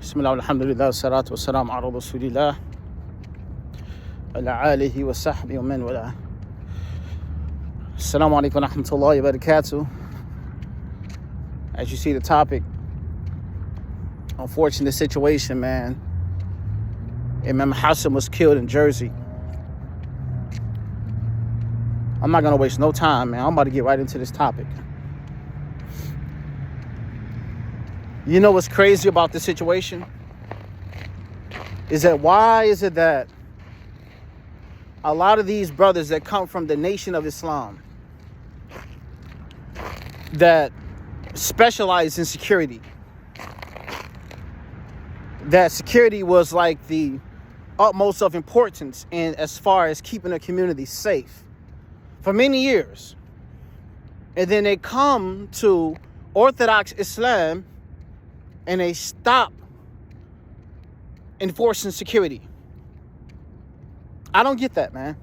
Bismillah, alhamdulillah, salatu wassalam ala rasulillah, ala alihi wa sahbihi wa man wala. Assalamu alaikum wa rahmatullahi wa barakatuh. As you see the topic, unfortunate situation, man. Imam Hassan was killed in Jersey. I'm not gonna waste no time, man. I'm about to get right into this topic. You know what's crazy about the situation? Is that why is it that a lot of these brothers that come from the Nation of Islam that specialize in security, that security was like the utmost of importance in as far as keeping a community safe for many years, and then they come to Orthodox Islam and they stop enforcing security. I don't get that, man.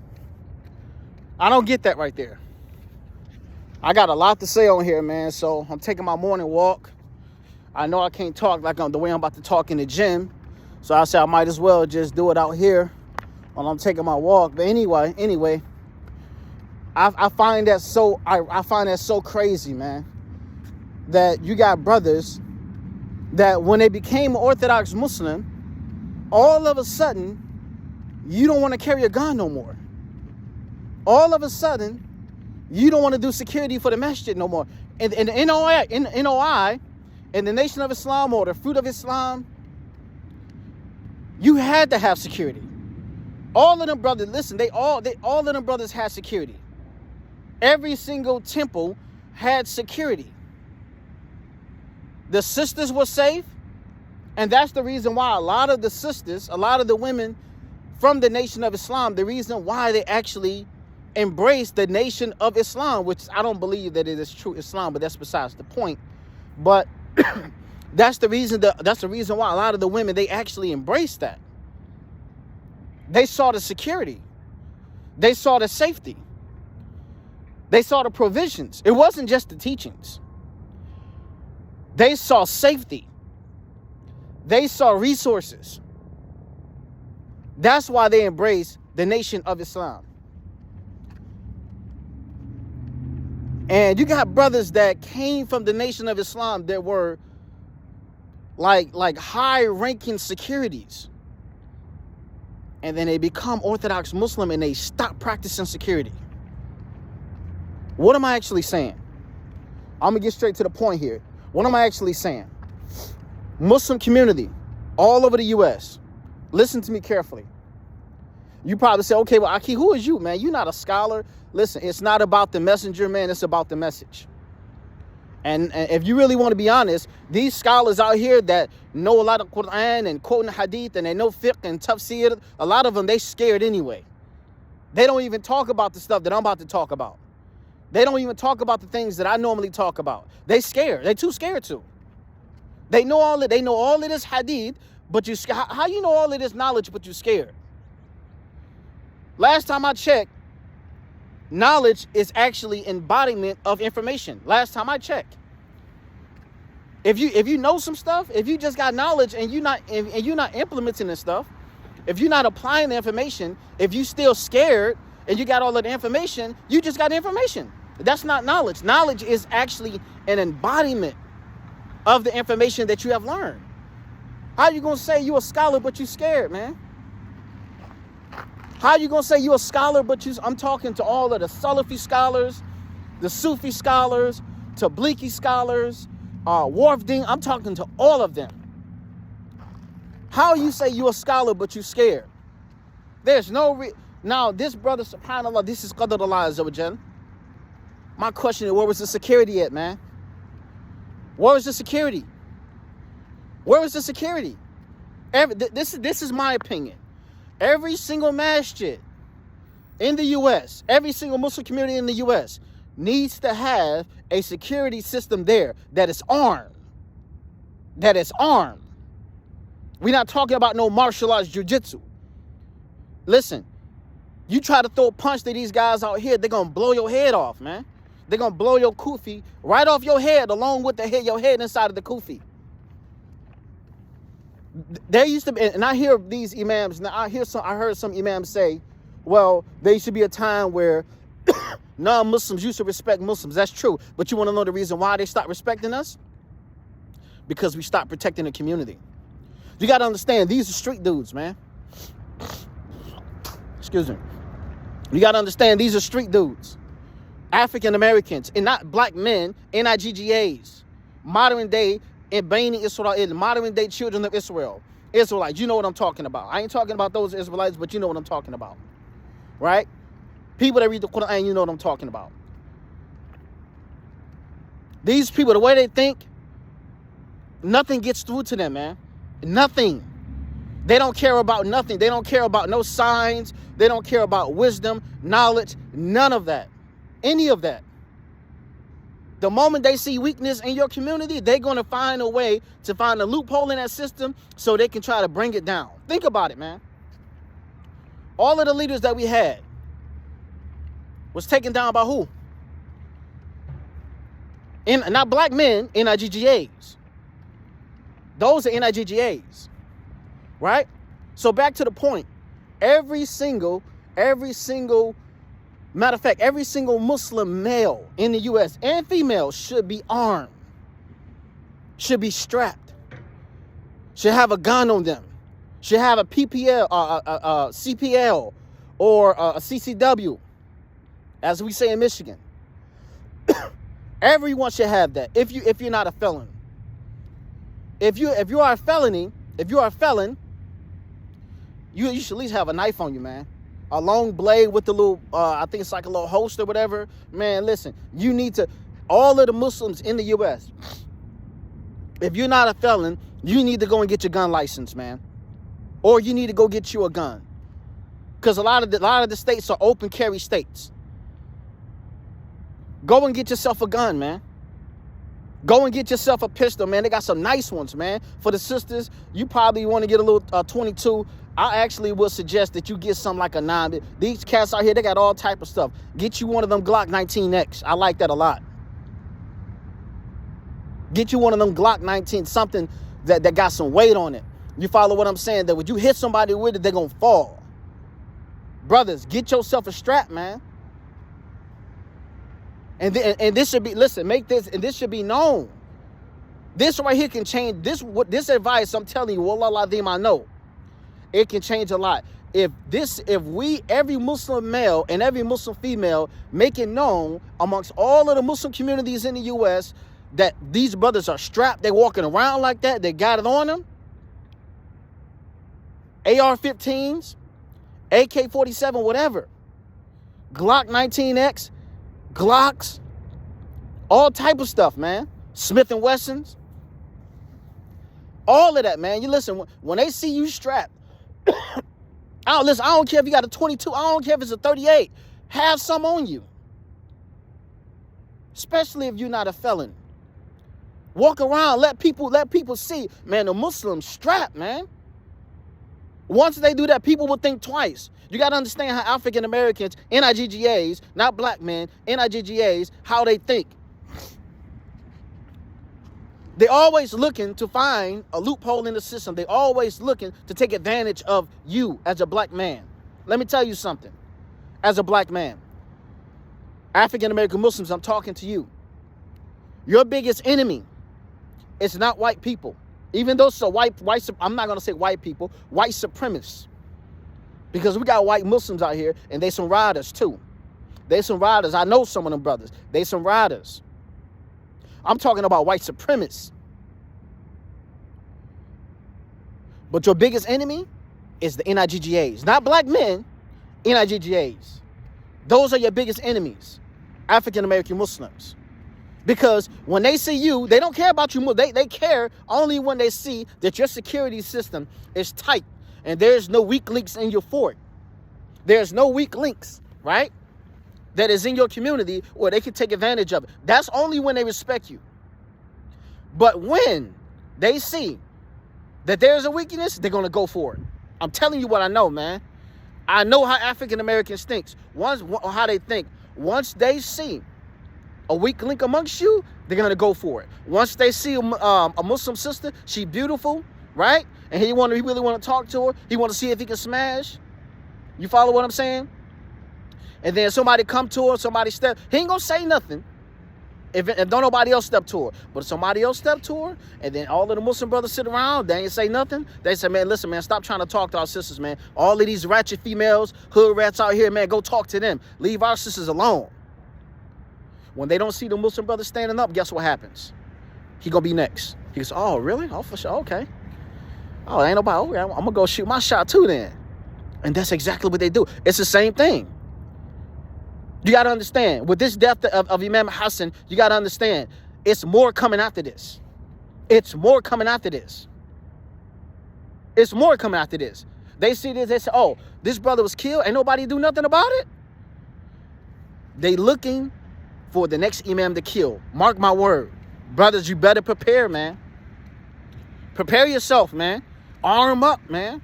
I don't get that right there. I got a lot to say on here, man, so I'm taking my morning walk. I know I can't talk like the way I'm about to talk in the gym, so I said I might as well just do it out here while I'm taking my walk. But anyway, I find that so crazy, man, that you got brothers that when they became Orthodox Muslim, all of a sudden, you don't want to carry a gun no more. All of a sudden, you don't want to do security for the masjid no more. And the NOI, in the Nation of Islam or the Fruit of Islam, you had to have security. All of them brothers, listen, all of them brothers had security. Every single temple had security. The sisters were safe, and that's the reason why a lot of the sisters, a lot of the women from the Nation of Islam, the reason why they actually embraced the Nation of Islam, which I don't believe that it is true Islam, but that's besides the point. But that's the reason why a lot of the women, they actually embraced that. They saw the security. They saw the safety. They saw the provisions. It wasn't just the teachings. They saw safety. They saw resources. That's why they embraced the Nation of Islam. And you got brothers that came from the Nation of Islam that were like high-ranking securities. And then they become Orthodox Muslim and they stop practicing security. What am I actually saying? I'm going to get straight to the point here. What am I actually saying? Muslim community all over the U.S. Listen to me carefully. You probably say, okay, well, Aki, who is you, man? You're not a scholar. Listen, it's not about the messenger, man. It's about the message. And if you really want to be honest, these scholars out here that know a lot of Quran and quoting hadith and they know fiqh and tafsir, a lot of them, they scared anyway. They don't even talk about the stuff that I'm about to talk about. They don't even talk about the things that I normally talk about. They scared. They too scared to. They know all of this hadith, but you how you know all of this knowledge, but you scared? Last time I checked, knowledge is actually embodiment of information. Last time I checked. If you know some stuff, if you just got knowledge and you're not implementing this stuff, if you're not applying the information, if you still scared and you got all of the information, you just got information. That's not knowledge. Knowledge is actually an embodiment of the information that you have learned. How you gonna say you a scholar but you scared, man? How you gonna say you a scholar but I'm talking to all of the Salafi scholars, the Sufi scholars, Tabliki scholars, Wharfding. I'm talking to all of them. How you say you a scholar but you scared? There's no now this brother, subhanAllah, this is Qadarullah Azza wa Jal. My question is, where was the security at, man? Where was the security? Where was the security? This is my opinion. Every single masjid in the U.S., every single Muslim community in the U.S. needs to have a security system there that is armed. That is armed. We're not talking about no martial arts jiu-jitsu. Listen, you try to throw a punch to these guys out here, they're going to blow your head off, man. They're going to blow your kufi right off your head along with your head inside of the kufi. There used to be, and I hear these imams, now I heard some imams say, well, there should be a time where non-Muslims used to respect Muslims. That's true. But you want to know the reason why they stopped respecting us? Because we stopped protecting the community. You got to understand, these are street dudes, man. Excuse me. You got to understand, these are street dudes. African Americans, and not black men, NIGGAs. Modern day, in Bani Israel, modern day children of Israel. Israelites, you know what I'm talking about. I ain't talking about those Israelites, but you know what I'm talking about. Right? People that read the Quran, you know what I'm talking about. These people, the way they think, nothing gets through to them, man. Nothing. They don't care about nothing. They don't care about no signs. They don't care about wisdom, knowledge, none of that. Any of that. The moment they see weakness in your community, they're going to find a way to find a loophole in that system so they can try to bring it down. Think about it, man. All of the leaders that we had was taken down by who? Not black men, NIGGAs. Those are NIGGAs, right? So back to the point. Every single, matter of fact, every single Muslim male in the U.S. and female should be armed, should be strapped, should have a gun on them, should have a PPL, CPL, or a CCW, as we say in Michigan. Everyone should have that. If you're not a felon, if you are a felon, you should at least have a knife on you, man. A long blade with the little, I think it's like a little holster or whatever. Man, listen, you need to, all of the Muslims in the U.S., if you're not a felon, you need to go and get your gun license, man. Or you need to go get you a gun. Because a lot of the states are open carry states. Go and get yourself a gun, man. Go and get yourself a pistol, man. They got some nice ones, man. For the sisters, you probably want to get a little 22. I actually would suggest that you get something like a 9. These cats out here, they got all type of stuff. Get you one of them Glock 19X. I like that a lot. Get you one of them Glock 19, something that got some weight on it. You follow what I'm saying? That when you hit somebody with it, they're going to fall. Brothers, get yourself a strap, man. And this should be, listen, make this, and this should be known. This right here can change, this advice I'm telling you, wallah adim, I know. It can change a lot. If every Muslim male and every Muslim female make it known amongst all of the Muslim communities in the U.S. that these brothers are strapped, they're walking around like that, they got it on them. AR-15s, AK-47, whatever. Glock 19X, Glocks, all type of stuff, man. Smith & Wessons. All of that, man. You listen, when they see you strapped, I don't care if you got a 22. I don't care if it's a 38. Have some on you. Especially if you're not a felon. Walk around, let people see, man, the Muslims strapped, man. Once they do that, people will think twice. You got to understand how African Americans, NIGGAs, not black men, NIGGAs, how they think. They're always looking to find a loophole in the system. They're always looking to take advantage of you as a black man. Let me tell you something. As a black man, African American Muslims, I'm talking to you. Your biggest enemy is not white people. Even though so I'm not going to say white people, white supremacists. Because we got white Muslims out here, and they some riders too. They some riders. I know some of them brothers. They some riders. I'm talking about white supremacists. But your biggest enemy is the NIGGAs. Not black men, NIGGAs. Those are your biggest enemies, African American Muslims. Because when they see you, they don't care about you. They care only when they see that your security system is tight and there's no weak links in your fort. There's no weak links, right? That is in your community where they can take advantage of it. That's only when they respect you. But when they see that there's a weakness, they're going to go for it. I'm telling you what I know, man. I know how African Americans think. How they think. Once they see a weak link amongst you, they're going to go for it. Once they see a Muslim sister, she beautiful, right? and he really want to talk to her. He want to see if he can smash. You follow what I'm saying? And then somebody come to her, somebody step. He ain't gonna say nothing if don't nobody else step to her. But if somebody else step to her, and then all of the Muslim brothers sit around, they ain't say nothing. They say, man, listen, man, stop trying to talk to our sisters, man. All of these ratchet females, hood rats out here, man, go talk to them. Leave our sisters alone. When they don't see the Muslim brothers standing up, guess what happens? He gonna be next. He goes, oh, really? Oh, for sure, okay. Oh, ain't nobody, okay, I'm gonna go shoot my shot too then. And that's exactly what they do. It's the same thing. You got to understand, with this death of Imam Hassan, you got to understand, it's more coming after this. It's more coming after this. It's more coming after this. They see this, they say, oh, this brother was killed, ain't nobody do nothing about it? They looking for the next imam to kill. Mark my word. Brothers, you better prepare, man. Prepare yourself, man. Arm up, man.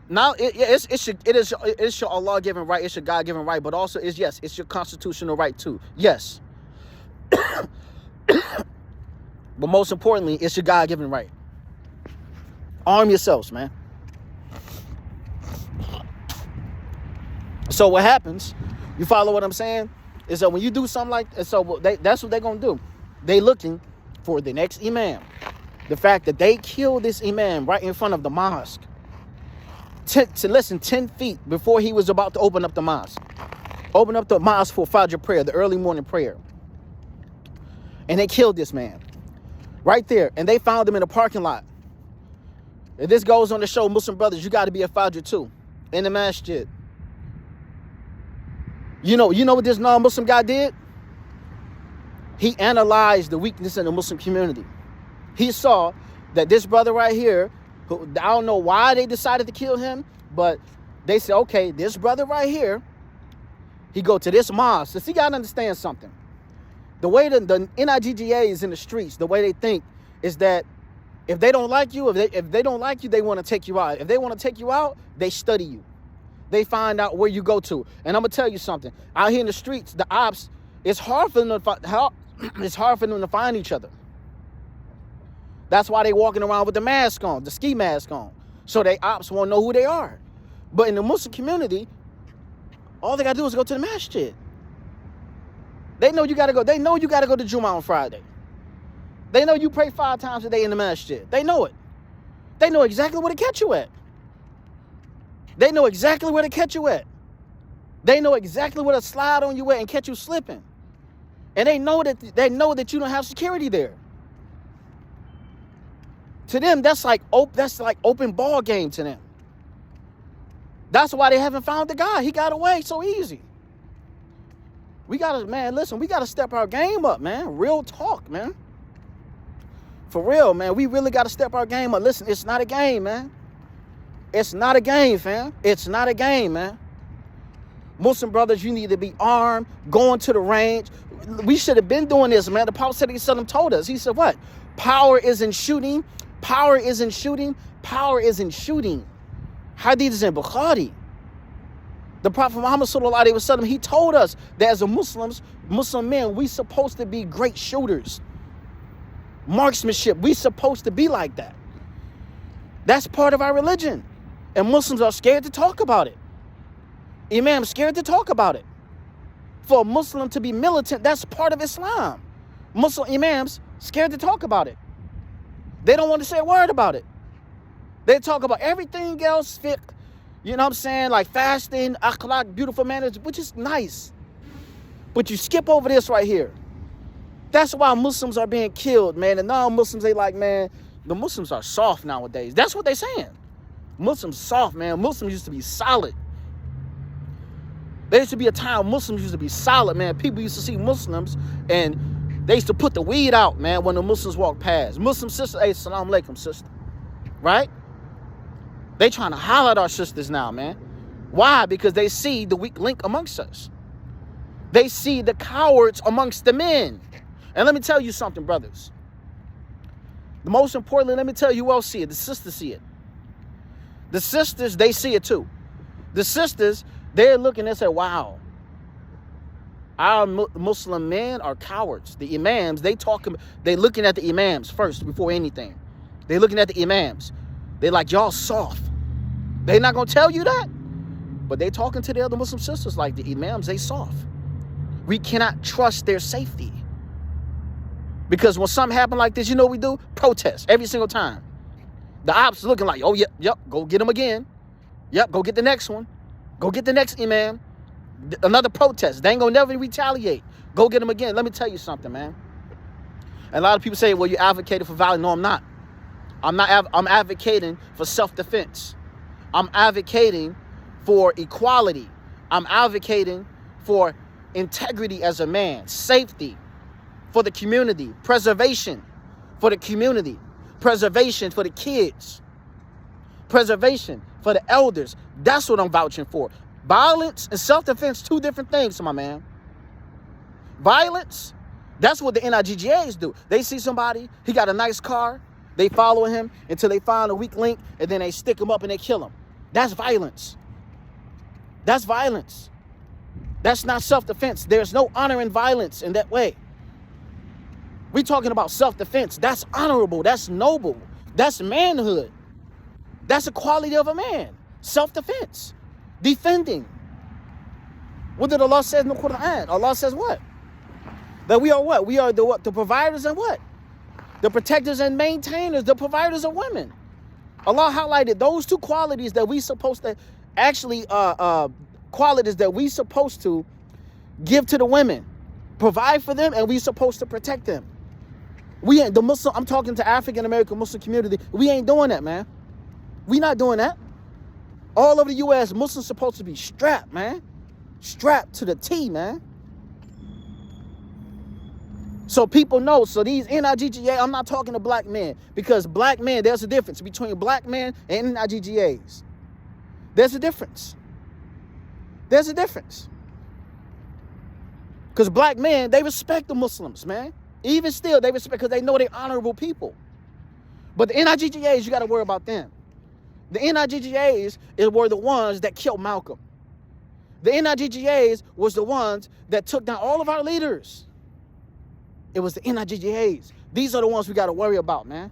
Now it's your Allah given right, it's your God given right, but also it's your constitutional right too. Yes. But most importantly, it's your God given right. Arm yourselves, man. So what happens, you follow what I'm saying, is that when you do something like that, so that's what they're gonna do. They looking for the next imam. The fact that they killed this imam right in front of the mosque. 10 feet before he was about to open up the mosque. Open up the mosque for Fajr prayer, the early morning prayer. And they killed this man. Right there. And they found him in a parking lot. And this goes on to show Muslim brothers, you got to be a Fajr too. In the masjid. You know what this non-Muslim guy did? He analyzed the weakness in the Muslim community. He saw that this brother right here, who, I don't know why they decided to kill him, but they said, okay, this brother right here, he go to this mosque. So see, you got to understand something. The way the NIGGAs in the streets, the way they think is that if they don't like you, if they don't like you, they want to take you out. If they want to take you out, they study you. They find out where you go to. And I'm going to tell you something. Out here in the streets, the ops, it's hard for them to find each other. That's why they walking around with the mask on, the ski mask on. So they ops won't know who they are. But in the Muslim community, all they got to do is go to the masjid. They know you got to go. They know you got to go to Jummah on Friday. They know you pray 5 times a day in the masjid. They know it. They know exactly where to catch you at. They know exactly where to catch you at. They know exactly where to slide on you at and catch you slipping. And they know that you don't have security there. To them, that's like open ball game to them. That's why they haven't found the guy. He got away so easy. We gotta step our game up, man. Real talk, man. For real, man. We really gotta step our game up. Listen, it's not a game, man. It's not a game, fam. It's not a game, man. Muslim brothers, you need to be armed, going to the range. We should have been doing this, man. The Prophet ﷺ told us. He said what? Power isn't shooting. Power isn't shooting. Power isn't shooting. Hadith is in Bukhari. The Prophet Muhammad ﷺ, he told us that as a Muslim men, we supposed to be great shooters. Marksmanship, we supposed to be like that. That's part of our religion. And Muslims are scared to talk about it. Imam's scared to talk about it. For a Muslim to be militant, that's part of Islam. Muslim imams scared to talk about it. They don't want to say a word about it. They talk about everything else, fiqh, you know what I'm saying, like fasting, akhlaq, beautiful manners, which is nice. But you skip over this right here. That's why Muslims are being killed, man. And non-Muslims, they like, man, the Muslims are soft nowadays. That's what they're saying. Muslims soft, man. Muslims used to be solid. There used to be a time Muslims used to be solid, man. People used to see Muslims and they used to put the weed out, man, when the Muslims walked past. Muslim sister, hey, salam alaikum, sister. Right? They trying to holler at our sisters now, man. Why? Because they see the weak link amongst us. They see the cowards amongst the men. And let me tell you something, brothers. The most importantly, let me tell you who else see it. The sisters see it. The sisters, they see it too. The sisters, they're looking and say, wow, our Muslim men are cowards. The imams, they looking at the imams first before anything. They looking at the imams. They like, y'all soft. They not going to tell you that. But they talking to the other Muslim sisters like the imams, they soft. We cannot trust their safety. Because when something happen like this, you know what we do? Protest every single time. The ops looking like, oh, yep, go get them again. Yep, go get the next one. Go get the next imam. Another protest. They ain't going to never retaliate. Go get them again. Let me tell you something, man. And a lot of people say, well, you advocated for violence. No, I'm not. I'm advocating for self-defense. I'm advocating for equality. I'm advocating for integrity as a man, safety for the community, preservation for the community, preservation for the kids, preservation for the elders. That's what I'm vouching for. Violence and self-defense, two different things, my man. Violence, that's what the NIGGAs do. They see somebody, he got a nice car, they follow him until they find a weak link, and then they stick him up and they kill him. That's violence. That's violence. That's not self-defense. There's no honor in violence in that way. We're talking about self-defense. That's honorable. That's noble. That's manhood. That's the quality of a man. Self-defense. Defending. What did Allah say in the Quran? Allah says what? That we are what? We are the what? The providers and what? The protectors and maintainers. The providers of women. Allah highlighted those two qualities that we supposed to actually qualities that we supposed to give to the women, provide for them, and we supposed to protect them. We ain't the Muslim. I'm talking to African American Muslim community. We ain't doing that, man. We not doing that. All over the U.S., Muslims supposed to be strapped, man, strapped to the T, man. So people know. So these NIGGA, I'm not talking to black men, because black men, there's a difference between black men and NIGGAs. There's a difference. There's a difference. Because black men, they respect the Muslims, man. Even still, they respect, because they know they're honorable people. But the NIGGAs, you got to worry about them. The NIGGAs were the ones that killed Malcolm. The NIGGAs was the ones that took down all of our leaders. It was the NIGGAs. These are the ones we got to worry about, man.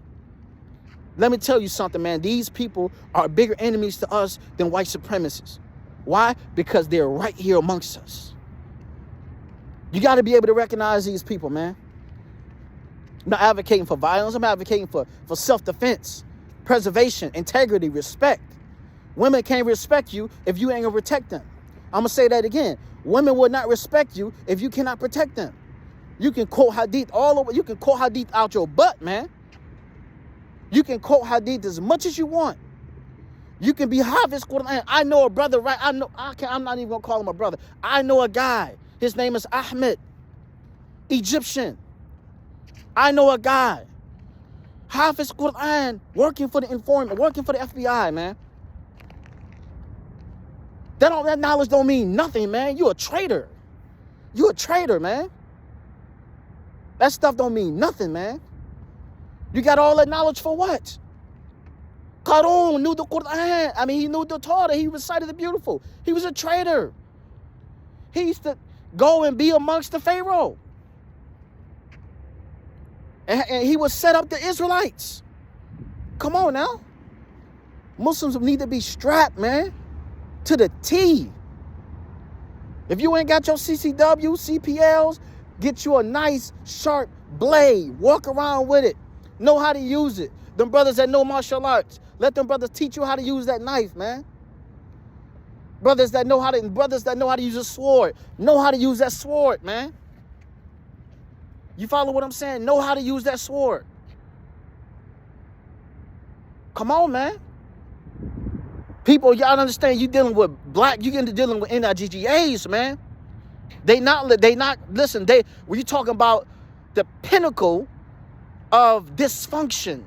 Let me tell you something, man. These people are bigger enemies to us than white supremacists. Why? Because they're right here amongst us. You got to be able to recognize these people, man. I'm not advocating for violence. I'm advocating for self-defense, preservation, integrity, respect. Women can't respect you if you ain't going to protect them. I'm going to say that again. Women will not respect you if you cannot protect them. You can quote hadith all over. You can quote hadith out your butt, man. You can quote hadith as much as you want. You can be Hafiz Quran. I know a brother, right? I'm not even going to call him a brother. I know a guy. His name is Ahmed. Egyptian. I know a guy. Hafiz Quran, working for the informant, working for the FBI, man. That knowledge don't mean nothing, man. You a traitor. You a traitor, man. That stuff don't mean nothing, man. You got all that knowledge for what? Qarun knew the Quran. I mean, he knew the Torah. He recited the beautiful. He was a traitor. He used to go and be amongst the Pharaoh. And he would set up the Israelites. Come on now. Muslims need to be strapped, man, to the T. If you ain't got your CCW, CPLs, get you a nice, sharp blade. Walk around with it. Know how to use it. Them brothers that know martial arts, let them brothers teach you how to use that knife, man. Brothers that know how to use a sword, know how to use that sword, man. You follow what I'm saying? Know how to use that sword. Come on, man. People, y'all understand, you dealing with black, you get dealing with NIGGAs, man. Listen, when you talking about the pinnacle of dysfunction,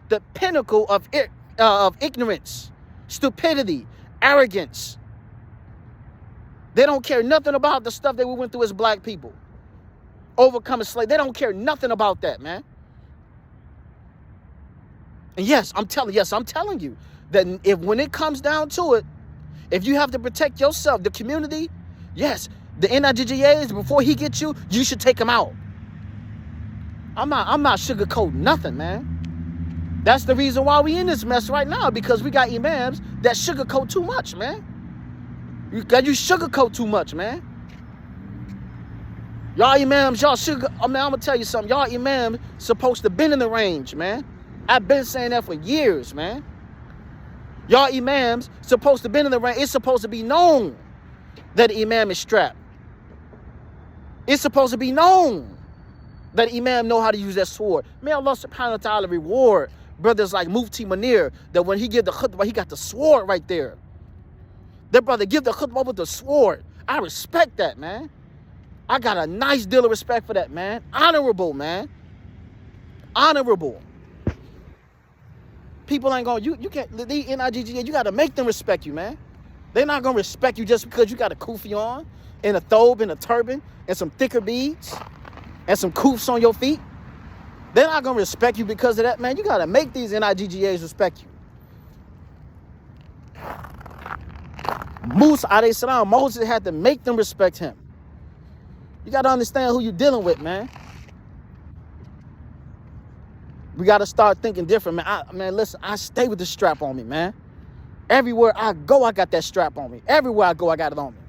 the pinnacle of ignorance, stupidity, arrogance. They don't care nothing about the stuff that we went through as black people. Overcoming slavery. They don't care nothing about that, man. And yes, I'm telling you that when it comes down to it, if you have to protect yourself, the community, yes, the NIGGAs, before he gets you, you should take him out. I'm not sugarcoating nothing, man. That's the reason why we in this mess right now, because we got imams that sugarcoat too much, man. You sugarcoat too much, man. Y'all imams, I'm gonna tell you something. Y'all imams supposed to been in the range, man. I've been saying that for years, man. Y'all imams supposed to been in the range. It's supposed to be known that the imam is strapped. It's supposed to be known that the imam know how to use that sword. May Allah subhanahu wa ta'ala reward brothers like Mufti Munir, that when he give the khutbah, he got the sword right there. That brother give the khutbah with the sword. I respect that, man. I got a nice deal of respect for that, man. Honorable, man. Honorable. People ain't gonna, you can't, the NIGGA, you gotta make them respect you, man. They're not gonna respect you just because you got a kufi on, and a thobe, and a turban, and some thicker beads, and some koofs on your feet. They're not gonna respect you because of that, man. You gotta make these NIGGAs respect you. Musa alayhi salam, Moses had to make them respect him. You got to understand who you're dealing with, man. We got to start thinking different, man. Listen, I stay with the strap on me, man. Everywhere I go, I got that strap on me. Everywhere I go, I got it on me.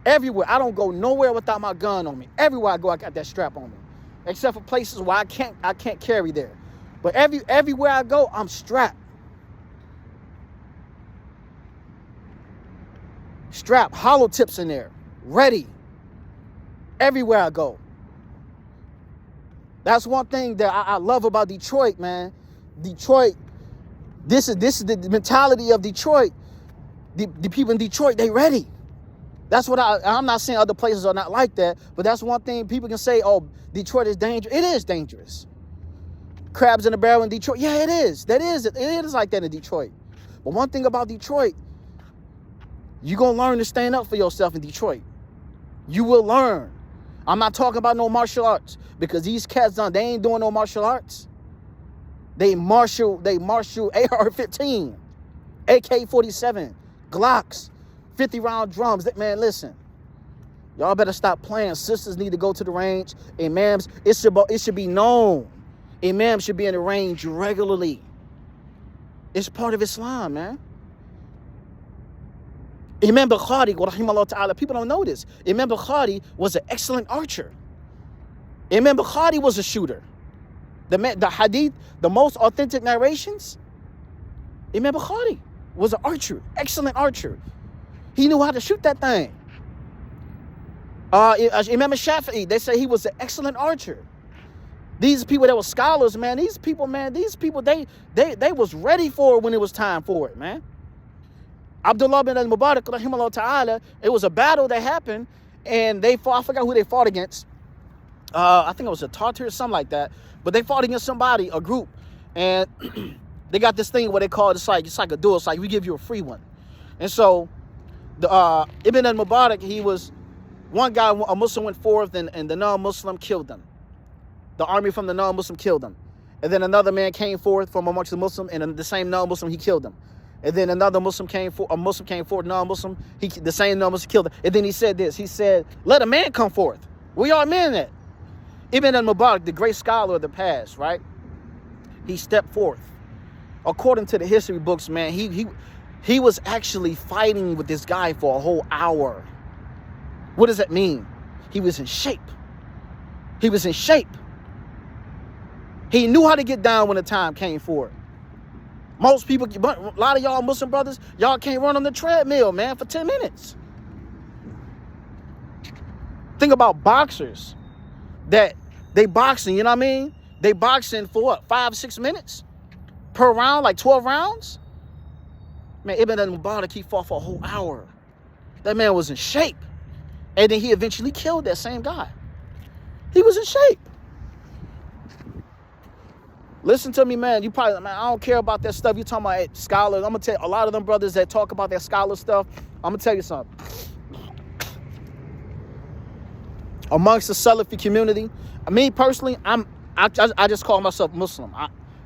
Everywhere. I don't go nowhere without my gun on me. Everywhere I go, I got that strap on me. Except for places where I can't carry there. But everywhere I go, I'm strapped. Strap, hollow tips in there, ready. Everywhere I go. That's one thing that I love about Detroit, man. Detroit, this is the mentality of Detroit. The people in Detroit, they ready. That's what I'm not saying other places are not like that, but that's one thing people can say, oh, Detroit is dangerous. It is dangerous. Crabs in a barrel in Detroit. Yeah, it is. It is like that in Detroit. But one thing about Detroit, you're going to learn to stand up for yourself in Detroit. You will learn. I'm not talking about no martial arts, because these cats they ain't doing no martial arts. They martial AR-15, AK-47, Glocks, 50-round drums. Man, listen. Y'all better stop playing. Sisters need to go to the range. Imams, it should be known. Imams should be in the range regularly. It's part of Islam, man. Imam Bukhari, rahimahullah ta'ala, people don't know this. Imam Bukhari was an excellent archer. Imam Bukhari was a shooter. The hadith, the most authentic narrations, Imam Bukhari was an archer, excellent archer. He knew how to shoot that thing. Imam Shafi'i, they say he was an excellent archer. These people that were scholars, man, these people, they was ready for it when it was time for it, man. Abdullah bin al-Mubarak, rahimahullah ta'ala, it was a battle that happened, and they fought, I forgot who they fought against. I think it was a Tartar or something like that, but they fought against somebody, a group, and they got this thing where they call it, it's like a duel, it's like we give you a free one. And so, Ibn al-Mubarak, he was, one guy, a Muslim went forth, and the non-Muslim killed them. The army from the non-Muslim killed them. And then another man came forth from amongst the Muslim, and the same non-Muslim, he killed them. And then another Muslim came forth, non-Muslim, the same non-Muslim killed him. And then he said this, he said, let a man come forth. Where y'all men at? Ibn al-Mubarak, the great scholar of the past, right? He stepped forth. According to the history books, man, he was actually fighting with this guy for a whole hour. What does that mean? He was in shape. He was in shape. He knew how to get down when the time came for it. Most people, a lot of y'all Muslim brothers, y'all can't run on the treadmill, man, for 10 minutes. Think about boxers that they boxing, you know what I mean? They boxing for what, 5-6 minutes per round, like 12 rounds? Man, Ibn al-Mubarak, he fought for a whole hour. That man was in shape. And then he eventually killed that same guy. He was in shape. Listen to me, man. You probably, man, I don't care about that stuff. You talking about scholars. I'm going to tell you, a lot of them brothers that talk about that scholar stuff, I'm going to tell you something. Amongst the Salafi community, me personally, I just call myself Muslim.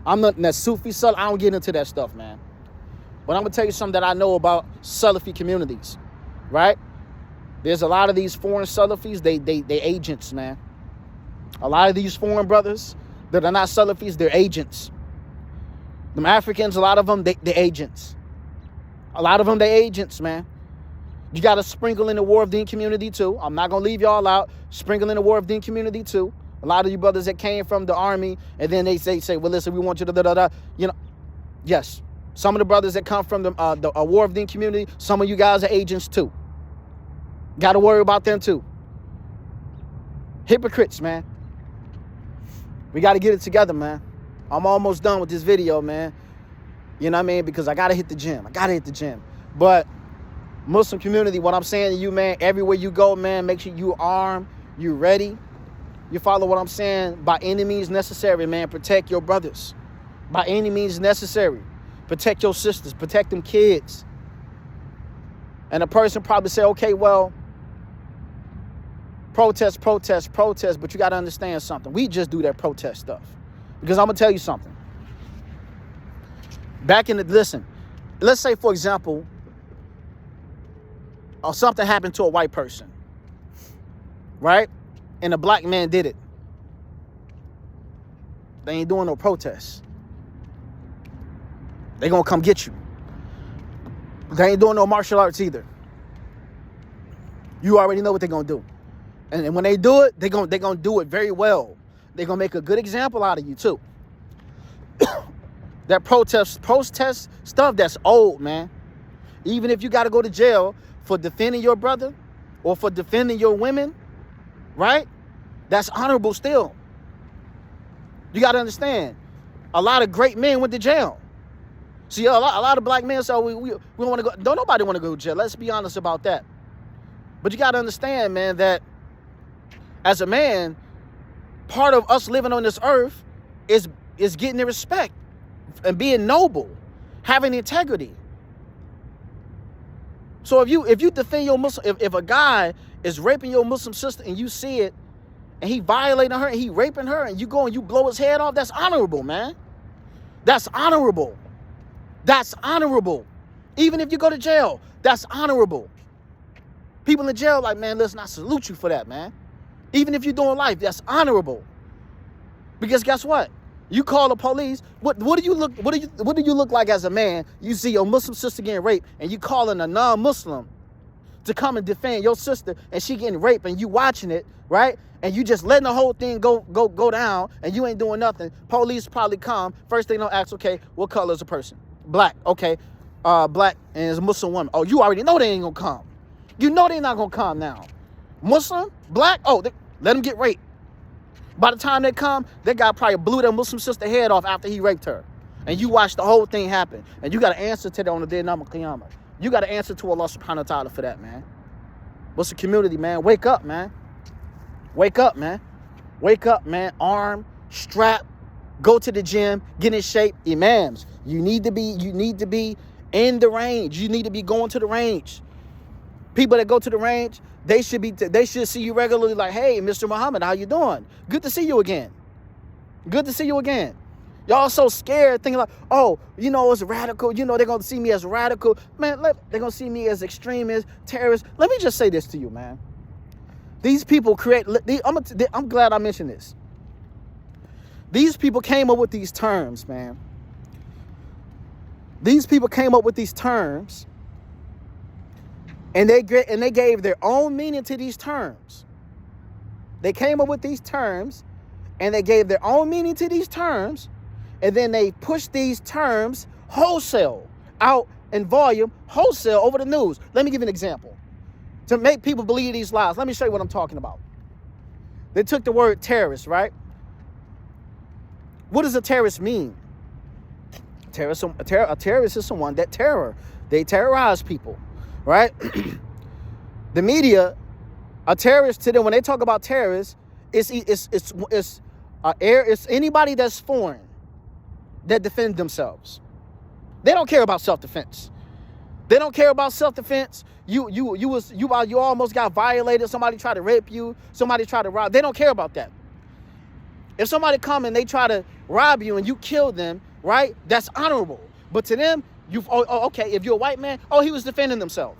I'm not that Sufi Salafi. I don't get into that stuff, man. But I'm going to tell you something that I know about Salafi communities, right? There's a lot of these foreign Salafis, they agents, man. A lot of these foreign brothers that are not Salafis, they're agents. Them Africans, a lot of them, they agents. A lot of them, they agents, man. You got to sprinkle in the War of Deen community too. I'm not going to leave y'all out. Sprinkle in the War of Deen community too. A lot of you brothers that came from the army, and then they say, well, listen, we want you to da-da-da. You know, yes. Some of the brothers that come from the War of Deen community, some of you guys are agents too. Got to worry about them too. Hypocrites, man. We got to get it together, man. I'm almost done with this video, man. You know what I mean? Because I got to hit the gym. But Muslim community, what I'm saying to you, man, everywhere you go, man, make sure you armed, you ready. You follow what I'm saying? By any means necessary, man, protect your brothers. By any means necessary. Protect your sisters. Protect them kids. And a person probably say, okay, well, protest, but you got to understand something. We just do that protest stuff. Because I'm going to tell you something. Listen, let's say, for example, something happened to a white person, right? And a black man did it. They ain't doing no protests. They gonna come get you. They ain't doing no martial arts either. You already know what they're gonna do. And when they do it, they're gonna do it very well. They're gonna make a good example out of you too. That protest stuff, that's old, man. Even if you got to go to jail for defending your brother or for defending your women, right? That's honorable still. You got to understand, a lot of great men went to jail. See, a lot of black men say, we don't want to go. Don't nobody want to go to jail. Let's be honest about that. But you got to understand, man, that as a man, part of us living on this earth is getting the respect and being noble, having integrity. So if you defend your Muslim, if a guy is raping your Muslim sister and you see it, and he violating her and he raping her, and you go and you blow his head off, that's honorable, man. That's honorable. That's honorable. Even if you go to jail, that's honorable. People in jail like, man, listen, I salute you for that, man. Even if you're doing life, that's honorable. Because guess what? You call the police. What do you look like as a man? You see your Muslim sister getting raped, and you calling a non-Muslim to come and defend your sister, and she getting raped, and you watching it, right? And you just letting the whole thing go down, and you ain't doing nothing. Police probably come. First thing they'll ask, okay, what color is the person? Black. Okay, black, and it's a Muslim woman. Oh, you already know they ain't gonna come. You know they not gonna come now. Muslim, black. Oh, let them get raped. By the time they come, that guy probably blew their Muslim sister head off after he raped her. And you watch the whole thing happen. And you got to answer to that on the day of Qiyamah. You got to answer to Allah subhanahu wa ta'ala for that, man. What's the community, man? Wake up, man. Wake up, man. Wake up, man. Arm, strap, go to the gym, get in shape. Imams, you need to be in the range. You need to be going to the range. People that go to the range, they should see you regularly like, hey, Mr. Muhammad, how you doing? Good to see you again. Good to see you again. Y'all so scared thinking like, oh, you know, it's radical. You know, they're going to see me as radical. Man, they're going to see me as extremist, terrorist. Let me just say this to you, man. These people I'm glad I mentioned this. These people came up with these terms, man. These people came up with these terms. And they gave their own meaning to these terms. They came up with these terms, and they gave their own meaning to these terms, and then they pushed these terms wholesale, out in volume, wholesale over the news. Let me give you an example. To make people believe these lies, let me show you what I'm talking about. They took the word terrorist, right? What does a terrorist mean? A terrorist is someone that they terrorize people. Right? The media, a terrorist to them, when they talk about terrorists, it's anybody that's foreign that defend themselves. They don't care about self-defense. They don't care about self-defense. You almost got violated. Somebody tried to rape you. Somebody tried to rob. They don't care about that. If somebody come and they try to rob you and you kill them, right? That's honorable. But to them, okay, if you're a white man, he was defending himself.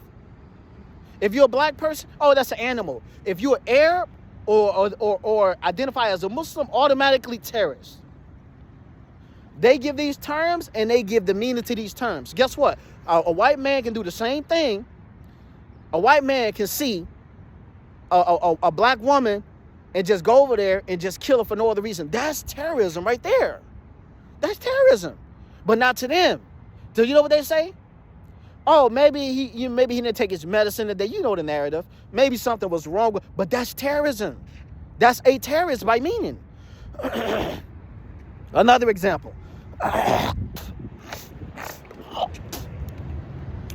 If you're a black person, that's an animal. If you're Arab or identify as a Muslim, automatically terrorist. They give these terms and they give the meaning to these terms. Guess what? A white man can do the same thing. A white man can see a black woman and just go over there and just kill her for no other reason. That's terrorism right there. That's terrorism. But not to them. Do you know what they say? Oh, maybe he didn't take his medicine today. You know the narrative. Maybe something was wrong with, but that's terrorism. That's a terrorist by meaning. Another example.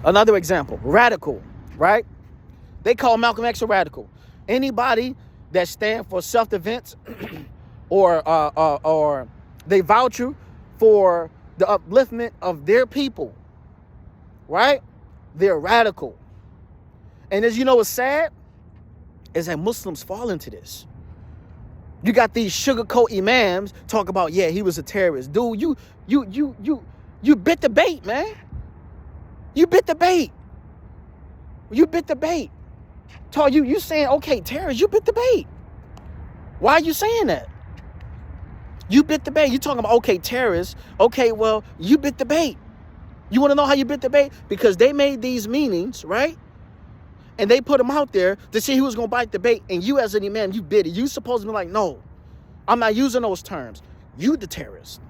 Another example. Radical, right? They call Malcolm X a radical. Anybody that stand for self-defense or they vouch for the upliftment of their people, right? They're radical. And as you know what's sad is that Muslims fall into this. You got these sugarcoat imams talk about, yeah, he was a terrorist. Dude, you bit the bait, man. You bit the bait. You bit the bait. You saying, okay, terrorist, you bit the bait. Why are you saying that? You bit the bait. You talking about, okay, terrorists. Okay, well, you bit the bait. You want to know how you bit the bait? Because they made these meanings, right? And they put them out there to see who was going to bite the bait. And you as an imam, you bit it. You supposed to be like, no, I'm not using those terms. You the terrorist.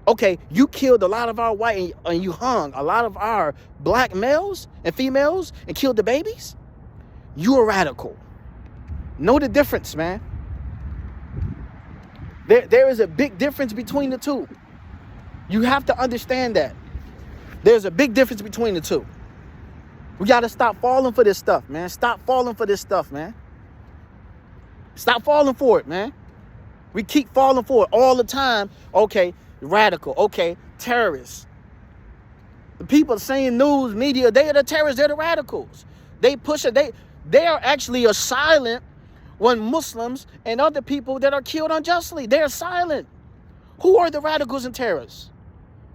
Okay, you killed a lot of our white and you hung a lot of our black males and females and killed the babies. You a radical. Know the difference, man. There is a big difference between the two. You have to understand that. There's a big difference between the two. We got to stop falling for this stuff, man. Stop falling for this stuff, man. Stop falling for it, man. We keep falling for it all the time. Okay, radical. Okay, terrorists. The people saying news, media, they are the terrorists. They're the radicals. They push it. They are actually silent when Muslims and other people that are killed unjustly, they're silent. Who are the radicals and terrorists?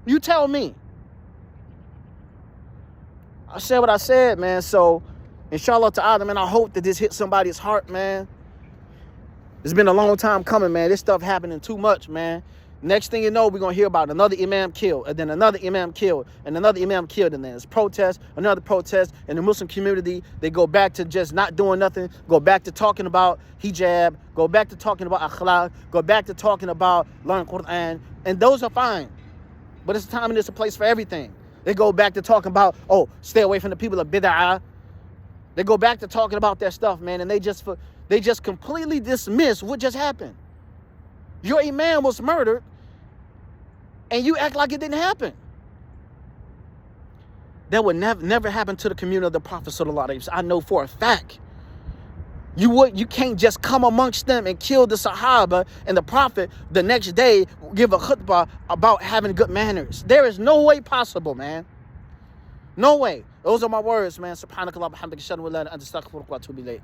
You tell me. I said what I said, man. So, inshallah ta'ala, man, I hope that this hits somebody's heart, man. It's been a long time coming, man. This stuff happening too much, man. Next thing you know, we're going to hear about another imam killed, and then another imam killed, and another imam killed, and then there's protest, another protest, and the Muslim community, they go back to just not doing nothing, go back to talking about hijab, go back to talking about akhlaq, go back to talking about learning Quran, and those are fine. But it's a time and it's a place for everything. They go back to talking about, oh, stay away from the people of bid'ah. They go back to talking about that stuff, man, and they just completely dismiss what just happened. Your imam was murdered, and you act like it didn't happen. That would never happen to the community of the Prophet sallallahu alaihi wasallam. I know for a fact. You can't just come amongst them and kill the Sahaba and the Prophet the next day give a khutbah about having good manners. There is no way possible, man. No way. Those are my words, man. Subhanakallah, bihamdika, ashhadu an la ilaha illa anta, astaghfiruka wa atubu ilayk.